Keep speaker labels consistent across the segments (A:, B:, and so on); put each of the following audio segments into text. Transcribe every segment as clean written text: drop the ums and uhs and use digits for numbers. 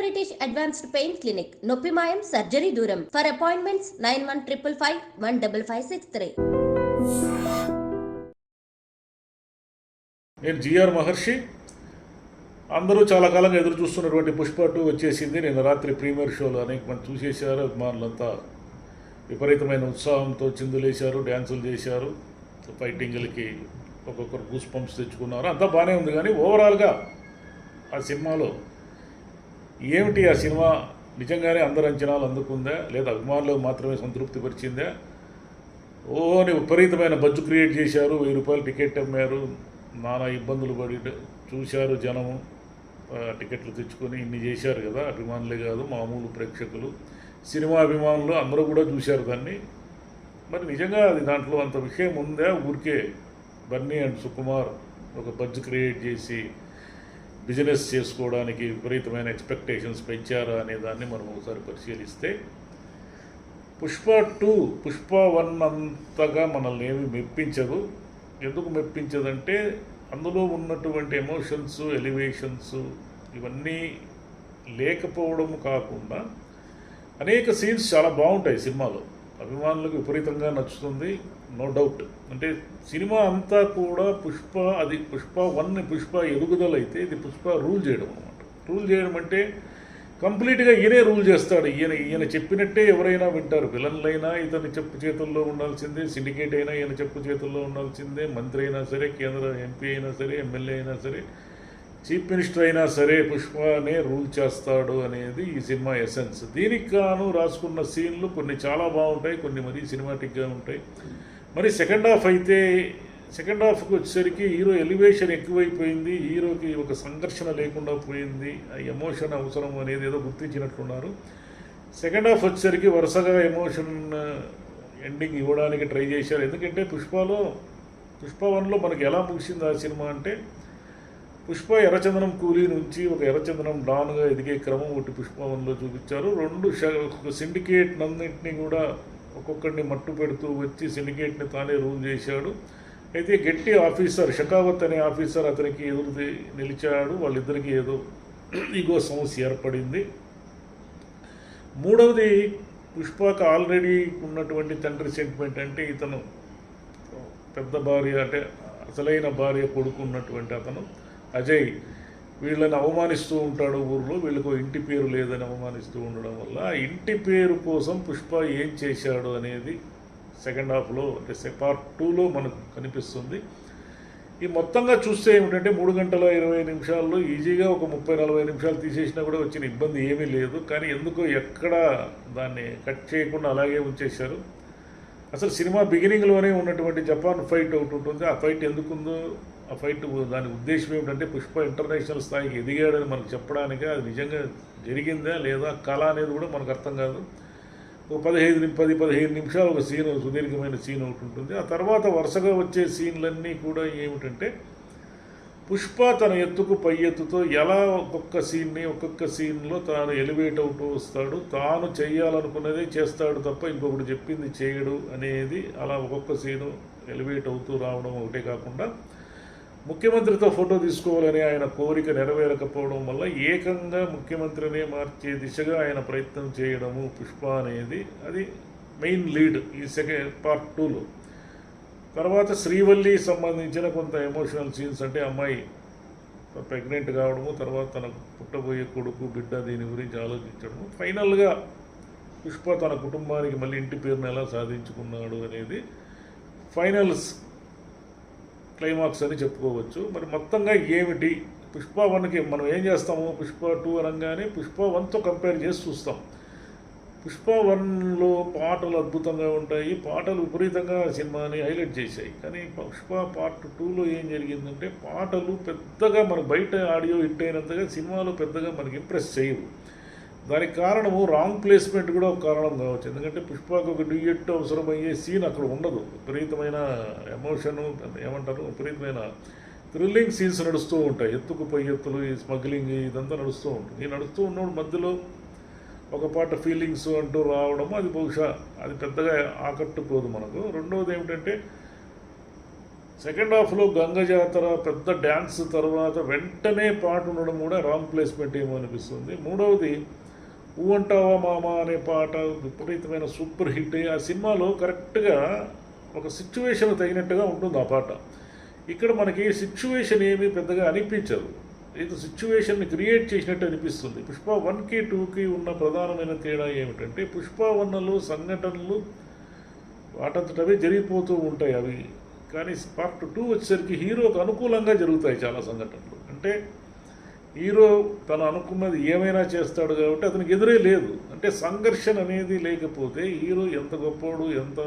A: British advanced pain clinic, నొప్పి మాయం, surgery దూరం. For appointments 9155515563.
B: నేను జిఆర్ మహర్షి. అందరూ చాలా కాలంగా ఎదురు చూస్తున్నటువంటి పుష్ప 2 వచ్చేసింది. నిన్న రాత్రి ప్రీమియర్ షోలో అనేక మంది చూసేశారు. అభిమానులంతా విపరీతమైన ఉత్సాహంతో చిందులేశారు, డ్యాన్సులు చేశారు, ఫైటింగ్లకి ఒక్కొక్కరు గూస్ పంప్స్ తెచ్చుకున్నారు. అంతా బాగానే ఉంది. కానీ ఓవరాల్గా ఆ సినిమాలో ఏమిటి, ఆ సినిమా నిజంగానే అందరి అంచనాలు అందుకుందా లేదా అభిమానులకు మాత్రమే సంతృప్తి పరిచిందా? ఓని విపరీతమైన బజ్జు క్రియేట్ చేశారు. 1000 రూపాయలు టికెట్ అమ్మారు, నానా ఇబ్బందులు పడి చూశారు జనము. టికెట్లు తెచ్చుకొని ఇన్ని చేశారు కదా. అభిమానులే కాదు, మామూలు ప్రేక్షకులు, సినిమా అభిమానులు అందరూ కూడా చూశారు దాన్ని. మరి నిజంగా అది దాంట్లో అంత విషయం ఉందా? ఊరికే బన్నీ అండ్ సుకుమార్ ఒక బజ్జు క్రియేట్ చేసి బిజినెస్ చేసుకోవడానికి విపరీతమైన ఎక్స్పెక్టేషన్స్ పెంచారా అనే దాన్ని మనం ఒకసారి పరిశీలిస్తే, పుష్ప 2 పుష్ప 1 అంతగా మనల్ని ఏమి మెప్పించదు. ఎందుకు మెప్పించదంటే అందులో ఉన్నటువంటి ఎమోషన్స్, ఎలివేషన్స్ ఇవన్నీ లేకపోవడం కాకుండా అనేక సీన్స్ చాలా బాగుంటాయి సినిమాలో. అభిమానులకు విపరీతంగా నచ్చుతుంది, నో డౌట్. అంటే సినిమా అంతా కూడా పుష్ప 1 పుష్ప ఎదుగుదల అయితే, ఇది పుష్ప రూల్ చేయడం అనమాట. రూల్ చేయడం అంటే కంప్లీట్గా ఈయనే రూల్ చేస్తాడు. ఈయన చెప్పినట్టే ఎవరైనా వింటారు. విలన్లైనా ఇతని చెప్పు చేతుల్లో ఉండాల్సిందే, సిండికేట్ అయినా ఈయన చెప్పు చేతుల్లో ఉండాల్సిందే, మంత్రి అయినా సరే, కేంద్ర ఎంపీ అయినా సరే, ఎమ్మెల్యే అయినా సరే, చీఫ్ మినిస్టర్ అయినా సరే పుష్పనే రూల్ చేస్తాడు అనేది ఈ సినిమా ఎసెన్స్. దీనికి గాను రాసుకున్న సీన్లు కొన్ని చాలా బాగుంటాయి, కొన్ని మరీ సినిమాటిక్గా ఉంటాయి. మరి సెకండ్ హాఫ్కి వచ్చేసరికి హీరో ఎలివేషన్ ఎక్కువైపోయింది, హీరోకి ఒక సంఘర్షణ లేకుండా పోయింది. ఆ ఎమోషన్ అవసరం అనేది ఏదో గుర్తించినట్లున్నారు. సెకండ్ హాఫ్ వచ్చేసరికి వరుసగా ఎమోషన్ ఎండింగ్ ఇవ్వడానికి ట్రై చేశారు. ఎందుకంటే పుష్ప 1లో మనకి ఎలా ముగిసింది ఆ సినిమా అంటే, పుష్ప ఎర్రచందనం కూలీ నుంచి ఒక ఎర్రచందనం డాన్గా ఎదిగే క్రమం ఒకటి పుష్ప 1లో చూపించారు. ఒక సిండికేట్ నందింటిని కూడా ఒక్కొక్కడిని మట్టు పెడుతూ వచ్చి సిండికేట్ని తానే రూల్ చేశాడు. అయితే గట్టి ఆఫీసర్ షకావత్ అనే ఆఫీసర్ అతనికి ఎదురు నిలిచాడు. వాళ్ళిద్దరికీ ఏదో ఈగో సమస్య ఏర్పడింది. మూడవది, పుష్పకు ఆల్రెడీ ఉన్నటువంటి తండ్రి సెంటిమెంట్. అంటే ఇతను పెద్ద భార్య, అంటే అసలైన భార్య కొడుకు ఉన్నటువంటి అతను అజయ్ వీళ్ళని అవమానిస్తూ ఉంటాడు ఊర్లో. వీళ్ళకు ఇంటి పేరు లేదని అవమానిస్తూ ఉండడం వల్ల ఆ ఇంటి పేరు కోసం పుష్ప ఏం చేశాడు అనేది సెకండ్ హాఫ్లో, అంటే పార్ట్ 2లో మనకు కనిపిస్తుంది. ఈ మొత్తంగా చూస్తే ఏమిటంటే 3 గంటల 20 నిమిషాల్లో ఈజీగా ఒక 30-40 నిమిషాలు తీసేసినా కూడా వచ్చిన ఇబ్బంది ఏమీ లేదు. కానీ ఎందుకో ఎక్కడ దాన్ని కట్ చేయకుండా అలాగే ఉంచేశారు. అసలు సినిమా బిగినింగ్లోనే ఉన్నటువంటి జపాన్ ఫైట్ ఒకటి ఉంటుంది. ఆ ఫైట్ ఎందుకుందో, ఆ ఫైట్ దాని ఉద్దేశం ఏమిటంటే పుష్ప ఇంటర్నేషనల్ స్థాయికి ఎదిగాడని మనకు చెప్పడానికే. అది నిజంగా జరిగిందా లేదా కళ అనేది కూడా మనకు అర్థం కాదు. ఒక 10-15 నిమిషాలు ఒక సీన్, సుదీర్ఘమైన సీన్ ఒకటి ఉంటుంది. ఆ తర్వాత వరుసగా వచ్చే సీన్లన్నీ కూడా ఏమిటంటే పుష్ప తన ఎత్తుకు పై ఎత్తుతో ఎలా ఒక్కొక్క సీన్లో తాను ఎలివేట్ అవుతూ వస్తాడు. తాను చేయాలనుకున్నదే చేస్తాడు తప్ప ఇంకొకటి చెప్పింది చేయడు అనేది. అలా ఒక్కొక్క సీను ఎలివేట్ అవుతూ రావడం ఒకటే కాకుండా, ముఖ్యమంత్రితో ఫోటో తీసుకోవాలని ఆయన కోరిక నెరవేరకపోవడం వల్ల ఏకంగా ముఖ్యమంత్రినే మార్చే దిశగా ఆయన ప్రయత్నం చేయడము పుష్ప అనేది, అది మెయిన్ లీడ్ ఈ పార్ట్ 2లో. తర్వాత శ్రీవల్లి సంబంధించిన కొంత ఎమోషనల్ సీన్స్, అంటే అమ్మాయి ప్రెగ్నెంట్ కావడము, తర్వాత తనకు పుట్టబోయే కొడుకు బిడ్డ దీని గురించి ఆలోచించడము, ఫైనల్గా పుష్ప తన కుటుంబానికి మళ్ళీ ఇంటి పేరును ఎలా సాధించుకున్నాడు అనేది ఫైనల్ క్లైమాక్స్ అని చెప్పుకోవచ్చు. మరి మొత్తంగా ఏమిటి పుష్ప 1కి మనం ఏం చేస్తాము, పుష్ప 2 అనగానే పుష్ప 1తో కంపేర్ చేసి చూస్తాం. పుష్ప 1లో పాటలు అద్భుతంగా ఉంటాయి, పాటలు విపరీతంగా సినిమాని హైలైట్ చేశాయి. కానీ పుష్ప పార్ట్ 2లో ఏం జరిగిందంటే పాటలు పెద్దగా మనకు బయట ఆడియో హిట్ అయినంతగా సినిమాలో పెద్దగా మనకి ఇంప్రెస్ చేయవు. దానికి కారణము రాంగ్ ప్లేస్మెంట్ కూడా ఒక కారణం కావచ్చు. ఎందుకంటే పుష్పకు ఒక డ్యూయెట్ అవసరమయ్యే సీన్ అక్కడ ఉండదు. విపరీతమైన ఎమోషను, ఏమంటారు, విపరీతమైన థ్రిల్లింగ్ సీన్స్ నడుస్తూ ఉంటాయి. ఎత్తుకు పై ఎత్తులు, ఈ స్మగ్లింగ్ ఇదంతా నడుస్తూ ఉంటుంది. ఈ నడుస్తూ ఉన్నప్పుడు మధ్యలో ఒక పాట ఫీలింగ్స్ అంటూ రావడం, అది బహుశా అది పెద్దగా ఆకట్టుకోదు మనకు. రెండవది ఏమిటంటే సెకండ్ హాఫ్లో గంగ జాతర పెద్ద డ్యాన్స్ తర్వాత వెంటనే పాట ఉండడం కూడా రాంగ్ ప్లేస్మెంట్ ఏమో అనిపిస్తుంది. మూడవది ఊ అంటావా మామ అనే పాట విపరీతమైన సూపర్ హిట్. ఆ సినిమాలో కరెక్ట్గా ఒక సిచ్యువేషన్ తగినట్టుగా ఉంటుంది ఆ పాట. ఇక్కడ మనకి సిచ్యువేషన్ ఏమీ పెద్దగా అనిపించదు, ఏదో సిచ్యువేషన్ని క్రియేట్ చేసినట్టు అనిపిస్తుంది. పుష్ప 1కి 2కి ఉన్న ప్రధానమైన తేడా ఏమిటంటే పుష్ప 1లో సంఘటనలు వాటంతటవే జరిగిపోతూ ఉంటాయి అవి, కానీ పార్ట్ 2 వచ్చేసరికి హీరోకు అనుకూలంగా జరుగుతాయి చాలా సంఘటనలు. అంటే హీరో తను అనుకున్నది ఏమైనా చేస్తాడు కాబట్టి అతనికి ఎదురే లేదు. అంటే సంఘర్షణ అనేది లేకపోతే హీరో ఎంత గొప్పోడు ఎంత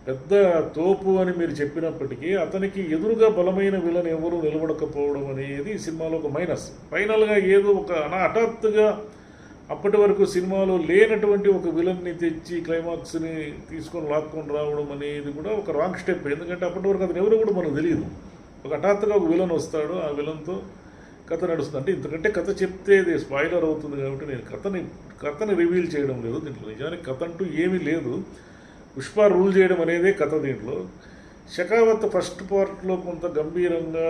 B: పెద్ద తోపు అని మీరు చెప్పినప్పటికీ అతనికి ఎదురుగా బలమైన విలన్ ఎవరు నిలబడకపోవడం అనేది సినిమాలో ఒక మైనస్. ఫైనల్గా ఏదో ఒక హఠాత్తుగా అప్పటి వరకు సినిమాలో లేనటువంటి ఒక విలన్ని తెచ్చి క్లైమాక్స్ని తీసుకొని లాక్కొని రావడం అనేది కూడా ఒక రాంగ్ స్టెప్. ఎందుకంటే అప్పటి వరకు అతను ఎవరు కూడా మనకు తెలియదు. ఒక హఠాత్తుగా ఒక విలన్ వస్తాడు, ఆ విలన్తో కథ నడుస్తుంది. అంటే ఇంతకంటే కథ చెప్తే ఇది స్పాయిలర్ అవుతుంది కాబట్టి నేను కథని రివీల్ చేయడం లేదు దీంట్లో. నిజానికి కథ అంటూ ఏమీ లేదు, పుష్ప రూల్ చేయడం అనేదే కథ దీంట్లో. షకావత్ ఫస్ట్ పార్ట్లో కొంత గంభీరంగా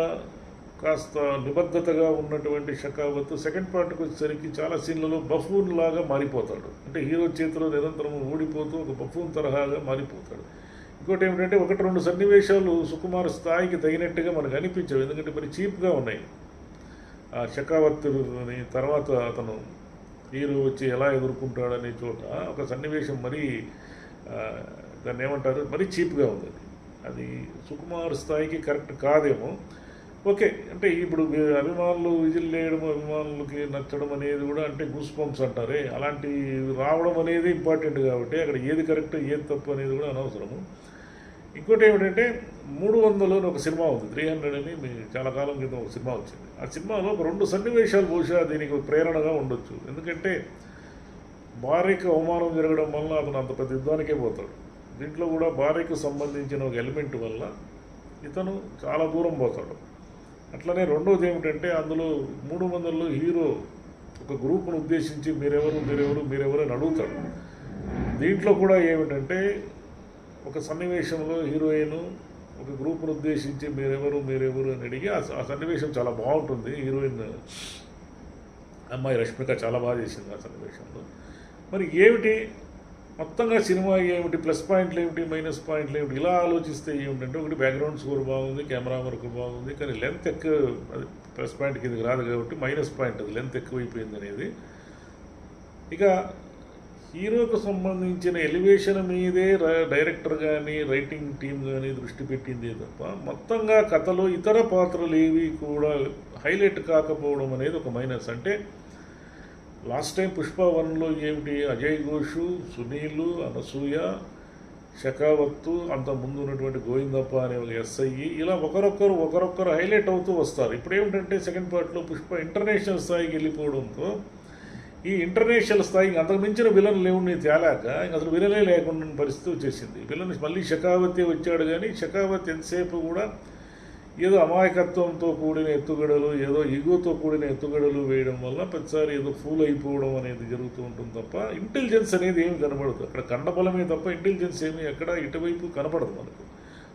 B: కాస్త నిబద్ధతగా ఉన్నటువంటి షకావత్ సెకండ్ పార్ట్కి వచ్చేసరికి చాలా సీన్లలో బఫూన్ లాగా మారిపోతాడు. అంటే హీరో చేతిలో నిరంతరం ఓడిపోతూ ఒక బఫూన్ తరహాగా మారిపోతాడు. ఇంకోటి ఏమిటంటే 1-2 సన్నివేశాలు సుకుమార్ స్థాయికి తగినట్టుగా మనకు అనిపించవు, ఎందుకంటే మరి చీప్గా ఉన్నాయి. ఆ షకావత్ని తర్వాత అతను హీరో వచ్చి ఎలా ఎదుర్కొంటాడనే చోట ఒక సన్నివేశం మరీ దాన్ని ఏమంటారు మరీ చీప్గా ఉంది. అది సుకుమార్ స్థాయికి కరెక్ట్ కాదేమో. ఓకే, అంటే ఇప్పుడు అభిమానులు విజిల్ వేయడం, అభిమానులకి నచ్చడం అనేది కూడా అంటే గూస్ బంప్స్ అంటారే, అలాంటి రావడం అనేది ఇంపార్టెంట్ కాబట్టి అక్కడ ఏది కరెక్ట్ ఏది తప్పు అనేది కూడా అనవసరము. ఇంకోటి ఏమిటంటే 300 అని ఒక సినిమా ఉంది, 300 అని చాలా కాలం క్రితం ఒక సినిమా వచ్చింది. ఆ సినిమాలో ఒక 2 సన్నివేశాలు బహుశా దీనికి ప్రేరణగా ఉండొచ్చు. ఎందుకంటే భార్యకు అవమానం జరగడం వల్ల అతను అంత పెద్ద యుద్ధానికే పోతాడు. దీంట్లో కూడా భార్యకు సంబంధించిన ఒక ఎలిమెంట్ వల్ల ఇతను చాలా దూరం పోతాడు. అట్లనే రెండోది ఏమిటంటే అందులో 300లో హీరో ఒక గ్రూప్ను ఉద్దేశించి మీరెవరు అని అడుగుతాడు. దీంట్లో కూడా ఏమిటంటే ఒక సన్నివేశంలో హీరోయిన్ ఒక గ్రూప్ను ఉద్దేశించి మీరెవరు అని అడిగి ఆ సన్నివేశం చాలా బాగుంటుంది. హీరోయిన్ అమ్మాయి రష్మిక చాలా బాగా చేసింది ఆ సన్నివేశంలో. మరి ఏమిటి మొత్తంగా సినిమా ఏమిటి, ప్లస్ పాయింట్లు ఏమిటి, మైనస్ పాయింట్లు ఏమిటి, ఇలా ఆలోచిస్తే ఏమిటంటే ఒకటి బ్యాక్గ్రౌండ్ స్కోర్ బాగుంది, కెమెరా వర్క్ బాగుంది, కానీ లెంత్ ఎక్కువ, అది ప్లస్ పాయింట్ కిందకి రాదు కాబట్టి మైనస్ పాయింట్ అది లెంత్ ఎక్కువైపోయింది అనేది. ఇక హీరోకు సంబంధించిన ఎలివేషన్ మీదే డైరెక్టర్ కానీ రైటింగ్ టీం కానీ దృష్టి పెట్టిందే తప్ప మొత్తంగా కథలో ఇతర పాత్రలు ఏవి కూడా హైలైట్ కాకపోవడం అనేది ఒక మైనస్. అంటే లాస్ట్ టైం పుష్ప 1లో ఏమిటి అజయ్ ఘోష్, సునీల్, అనసూయ, షకావత్తు, అంత ముందు ఉన్నటువంటి గోవిందప్ప అనే ఒక ఎస్ఐ, ఇలా ఒకరొక్కరు హైలైట్ అవుతూ వస్తారు. ఇప్పుడు ఏమిటంటే సెకండ్ పార్ట్లో పుష్ప ఇంటర్నేషనల్ స్థాయికి వెళ్ళిపోవడంతో ఈ ఇంటర్నేషనల్ స్థాయికి అంతకు మించిన విలన్లు ఏమి తేలాక అసలు విలనే లేకుండా పరిస్థితి వచ్చేసింది. విలన్ మళ్ళీ షకావతే వచ్చాడు, కానీ షకావత్ ఎంతసేపు కూడా ఏదో అమాయకత్వంతో కూడిన ఎత్తుగడలు, ఏదో ఈగోతో కూడిన ఎత్తుగడలు వేయడం వల్ల ప్రతిసారి ఏదో ఫూల్ అయిపోవడం అనేది జరుగుతూ ఉంటుంది తప్ప ఇంటెలిజెన్స్ అనేది ఏమి కనబడదు. అక్కడ కండబలమే తప్ప ఇంటెలిజెన్స్ ఏమి ఎక్కడ ఇటువైపు కనపడదు మనకు.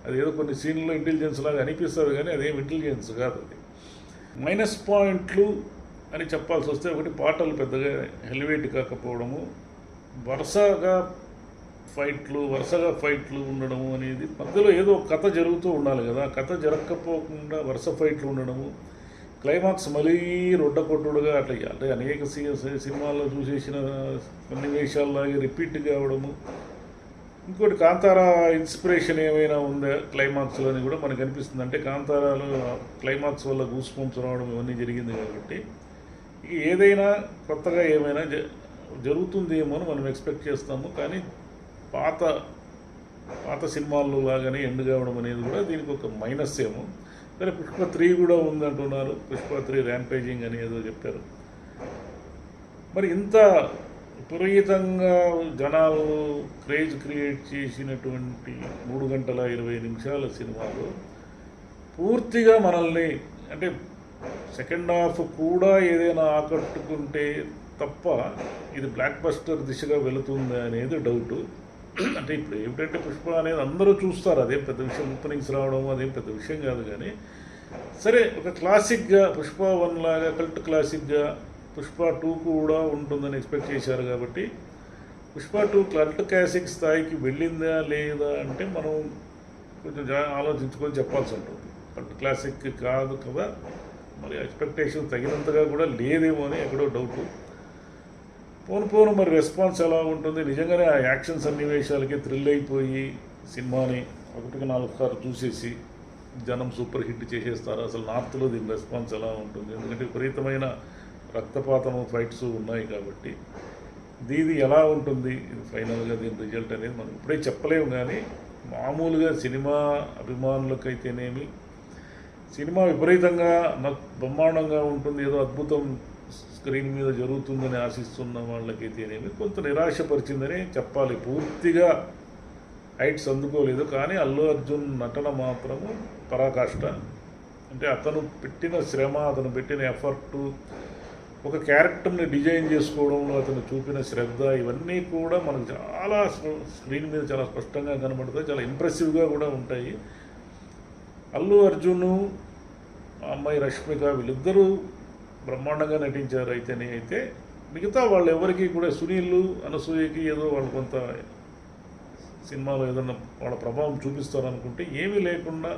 B: అది ఏదో కొన్ని సీన్లో ఇంటెలిజెన్స్ లాగా అనిపిస్తుంది, కానీ అదేం ఇంటెలిజెన్స్ కాదు. అది మైనస్ పాయింట్లు అని చెప్పాల్సి వస్తే ఒకటి పాటలు పెద్దగా ఎలివేట్ కాకపోవడము, వరుసగా ఫైట్లు ఉండడము అనేది, మధ్యలో ఏదో కథ జరుగుతూ ఉండాలి కదా, కథ జరగకపోకుండా వరుస ఫైట్లు ఉండడము, క్లైమాక్స్ మళ్ళీ రొడ్డకొట్టుడుగా అట్లా అంటే అనేక సినిమాల్లో చూసేసిన సన్నివేశాల్లాగే రిపీట్ కావడము. ఇంకోటి కాంతారా ఇన్స్పిరేషన్ ఏమైనా ఉందా క్లైమాక్స్లో అని కూడా మనకు అనిపిస్తుంది. అంటే కాంతారాలో క్లైమాక్స్ వల్ల గూస్ బంప్స్ రావడం ఇవన్నీ జరిగింది కాబట్టి ఇక ఏదైనా కొత్తగా ఏమైనా జరుగుతుందేమో అని మనం ఎక్స్పెక్ట్ చేస్తాము. కానీ పాత సినిమాల్లో లాగానే ఎండ్ కావడం అనేది కూడా దీనికి ఒక మైనస్ ఏమో. సరే పుష్ప 3 కూడా ఉందంటున్నారు, పుష్ప 3 ర్యాంపేజింగ్ అని ఏదో చెప్పారు. మరి ఇంత విపరీతంగా జనాలు క్రేజ్ క్రియేట్ చేసినటువంటి 3 గంటల 20 నిమిషాల సినిమాలో పూర్తిగా మనల్ని అంటే సెకండ్ హాఫ్ కూడా ఏదైనా ఆకట్టుకుంటే తప్ప ఇది బ్లాక్ బస్టర్ దిశగా వెళుతుందా అనేది డౌటు. అంటే ఇప్పుడు ఏమిటంటే పుష్ప అనేది అందరూ చూస్తారు, అదేం పెద్ద విషయం, ఓపెనింగ్స్ రావడం అదేం పెద్ద విషయం కాదు. కానీ సరే, ఒక క్లాసిక్గా పుష్ప 1 లాగా కల్ట్ క్లాసిక్గా పుష్ప 2 కూడా ఉంటుందని ఎక్స్పెక్ట్ చేశారు. కాబట్టి పుష్ప 2 కల్ట్ క్లాసిక్ స్థాయికి వెళ్ళిందా లేదా అంటే మనం కొంచెం ఆలోచించుకొని చెప్పాల్సి ఉంటుంది. కల్ట్ క్లాసిక్ కాదు కదా, మరి ఎక్స్పెక్టేషన్ తగినంతగా కూడా లేదేమో అని ఎక్కడో డౌట్. పోను మరి రెస్పాన్స్ ఎలా ఉంటుంది? నిజంగానే ఆ యాక్షన్ సన్నివేశాలకి థ్రిల్ అయిపోయి సినిమాని 1-4 సార్లు చూసేసి జనం సూపర్ హిట్ చేసేస్తారు. అసలు నార్త్లో దీని రెస్పాన్స్ ఎలా ఉంటుంది? ఎందుకంటే విపరీతమైన రక్తపాతము, ఫైట్స్ ఉన్నాయి కాబట్టి దీది ఎలా ఉంటుంది, ఇది ఫైనల్గా దీని రిజల్ట్ అనేది మనం ఇప్పుడే చెప్పలేము. కానీ మామూలుగా సినిమా అభిమానులకైతేనేమి, సినిమా విపరీతంగా బ్రహ్మాండంగా ఉంటుంది, ఏదో అద్భుతం స్క్రీన్ మీద జరుగుతుందని ఆశిస్తున్న వాళ్ళకైతేనేమి కొంత నిరాశపరిచిందని చెప్పాలి. పూర్తిగా హైట్స్ అందుకోలేదు, కానీ అల్లు అర్జున్ నటన మాత్రము పరాకాష్ట. అంటే అతను పెట్టిన శ్రమ, అతను పెట్టిన ఎఫర్టు, ఒక క్యారెక్టర్ని డిజైన్ చేసుకోవడంలో అతను చూపిన శ్రద్ధ, ఇవన్నీ కూడా మనకు చాలా స్క్రీన్ మీద చాలా స్పష్టంగా కనబడతాయి, చాలా ఇంప్రెసివ్గా కూడా ఉంటాయి. అల్లు అర్జును, అమ్మాయి రష్మిక వీళ్ళిద్దరూ బ్రహ్మాండంగా నటించారు. అయితే మిగతా వాళ్ళు ఎవరికి కూడా, సునీల్, అనసూయకి ఏదో వాళ్ళు కొంత సినిమాలో ఏదన్నా వాళ్ళ ప్రభావం చూపిస్తారు అనుకుంటే ఏమీ లేకుండా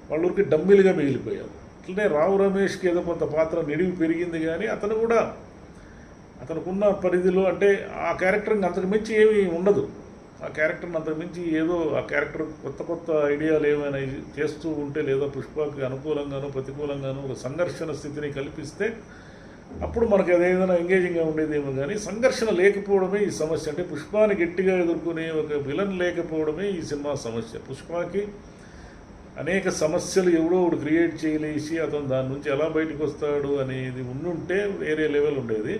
B: వాళ్ళకి డమ్మీలుగా మిగిలిపోయారు. అట్లనే రావు రమేష్కి ఏదో కొంత పాత్ర నిడివి పెరిగింది, కానీ అతను కూడా అతనుకున్న పరిధిలో, అంటే ఆ క్యారెక్టర్ని అంతకు మించి ఏమీ ఉండదు. ఆ క్యారెక్టర్ని అంతకు మించి ఏదో ఆ క్యారెక్టర్ కొత్త ఐడియాలు ఏమైనా చేస్తూ ఉంటే, లేదా పుష్పకి అనుకూలంగానో ప్రతికూలంగానో ఒక సంఘర్షణ స్థితిని కల్పిస్తే అప్పుడు మనకి అదేదైనా ఎంగేజింగ్గా ఉండేదేమో. కానీ సంఘర్షణ లేకపోవడమే ఈ సమస్య. అంటే పుష్పాన్ని గట్టిగా ఎదుర్కొనే ఒక విలన్ లేకపోవడమే ఈ సినిమా సమస్య. పుష్పకి అనేక సమస్యలు ఎవడో ఒకడు క్రియేట్ చేయలేసి అతను దాని నుంచి ఎలా బయటకు వస్తాడు అనేది ఉండుంటే వేరే లెవెల్ ఉండేది.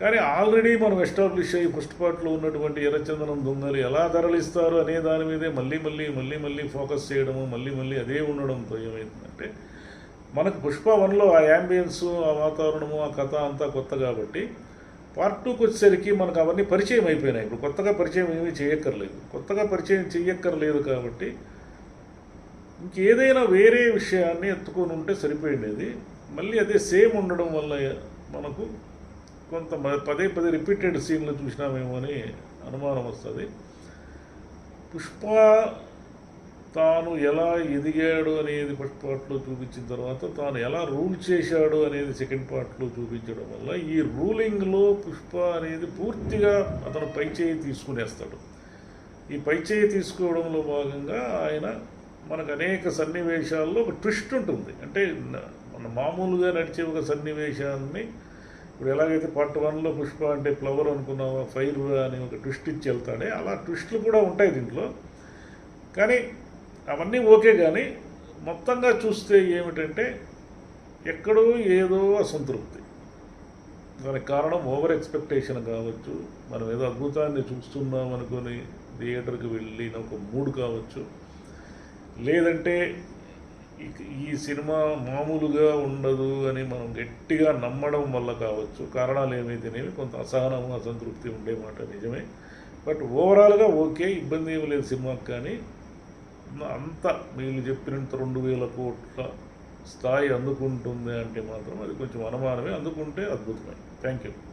B: కానీ ఆల్రెడీ మనం ఎస్టాబ్లిష్ అయ్యి ఫస్ట్ పార్ట్లో ఉన్నటువంటి ఎర్రచందనం దొంగలు ఎలా తరలిస్తారు అనే దాని మీదే మళ్ళీ ఫోకస్ చేయడము, మళ్ళీ అదే ఉండడంతో ఏమైందంటే, మనకు పుష్ప 1లో ఆ యాంబియన్స్, ఆ వాతావరణము, ఆ కథ అంతా కొత్త కాబట్టి పార్ట్ 2కి వచ్చేసరికి మనకు అవన్నీ పరిచయం అయిపోయినాయి. ఇప్పుడు కొత్తగా పరిచయం ఏమీ చేయక్కర్లేదు. కాబట్టి ఇంకేదైనా వేరే విషయాన్ని ఎత్తుకొని ఉంటే సరిపోయిండేది. మళ్ళీ అదే సేమ్ ఉండడం వల్ల మనకు కొంత పదే రిపీటెడ్ సీన్లు చూసినామేమో అని అనుమానం వస్తుంది. పుష్ప తాను ఎలా ఎదిగాడు అనేది ఫస్ట్ పార్ట్లో చూపించిన తర్వాత తాను ఎలా రూల్ చేశాడు అనేది సెకండ్ పార్ట్లో చూపించడం వల్ల ఈ రూలింగ్లో పుష్ప అనేది పూర్తిగా అతను పైచేయి తీసుకునేస్తాడు. ఈ పైచేయి తీసుకోవడంలో భాగంగా ఆయన మనకు అనేక సన్నివేశాల్లో ఒక ట్విస్ట్ ఉంటుంది. అంటే మన మామూలుగా నడిచే ఒక సన్నివేశాన్ని ఇప్పుడు ఎలాగైతే పార్ట్ 1లో పుష్ప అంటే ఫ్లవర్ అనుకున్నావా, ఫైర్ అని ఒక ట్విస్ట్ ఇచ్చి వెళ్తాడే, అలా ట్విస్టులు కూడా ఉంటాయి దీంట్లో. కానీ అవన్నీ ఓకే. కానీ మొత్తంగా చూస్తే ఏమిటంటే ఎక్కడో ఏదో అసంతృప్తి. దానికి కారణం ఓవర్ ఎక్స్పెక్టేషన్ కావచ్చు, మనం ఏదో అద్భుతాన్ని చూస్తున్నాం అనుకొని థియేటర్కి వెళ్ళిన ఒక మూడ్ కావచ్చు, లేదంటే ఈ సినిమా మామూలుగా ఉండదు అని మనం గట్టిగా నమ్మడం వల్ల కావచ్చు. కారణాలు ఏమైతేనేవి కొంత అసహనము, అసంతృప్తి ఉండే మాట నిజమే. బట్ ఓవరాల్గా ఓకే, ఇబ్బంది ఏమి లేదు సినిమాకి. కానీ అంత వీళ్ళు చెప్పినంత 2000 కోట్ల స్థాయి అందుకుంటుంది అంటే మాత్రం అది కొంచెం అనుమానమే. అందుకుంటే అద్భుతమే. Thank you.